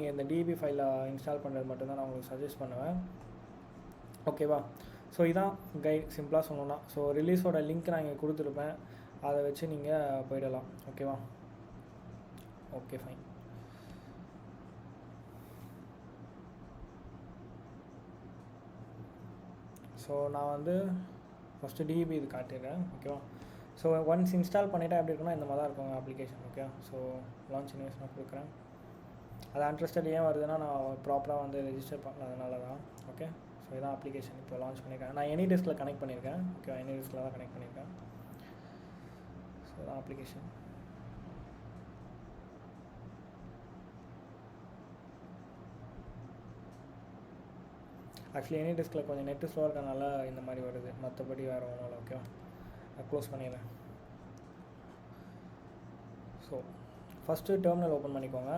நீங்கள் இந்த டிபி ஃபைலை இன்ஸ்டால் பண்ணுறது மட்டும்தான் நான் உங்களுக்கு சஜஸ்ட் பண்ணுவேன். ஓகேவா? ஸோ இதான் கைட், சிம்பிளாக சொல்லணும்னா. ஸோ ரிலீஸோட லிங்க் நான் இங்கே கொடுத்துருப்பேன், அதை வச்சு நீங்கள் போயிடலாம். ஓகேவா? Okay fine. ஸோ நான் வந்து ஃபஸ்ட்டு டிபி இது காட்டிடுறேன். ஓகேவா? ஸோ ஒன்ஸ் இன்ஸ்டால் பண்ணிவிட்டா எப்படி இருக்குன்னா இந்த மாதிரி தான் இருக்கும் application. Okay, so launch invest நான் கொடுக்குறேன். அது அன்ட்ரஸ்டட் ஏன் வருதுன்னா நான் ப்ராப்பராக வந்து ரெஜிஸ்டர் பண்ணதுனால தான். ஓகே, ஸோ இதான் அப்ளிகேஷன் இப்போ லான்ச் பண்ணியிருக்கேன். நான் எனி டெஸ்கில் கனெக்ட் பண்ணியிருக்கேன். ஓகே, எனி டெஸ்கில் தான் கனெக்ட் பண்ணியிருக்கேன். ஸோ இதான் அப்ளிகேஷன். ஆக்சுவலி எனி டெஸ்கில் கொஞ்சம் நெட்டு ஸ்லோவாக இருக்கனால இந்த மாதிரி வருது, மற்றபடி வேறு ஒன்றும் இல்லை. ஓகேவா? நான் க்ளோஸ் பண்ணிடுறேன். ஸோ ஃபஸ்ட்டு டெர்மினல் ஓப்பன் பண்ணிக்கோங்க.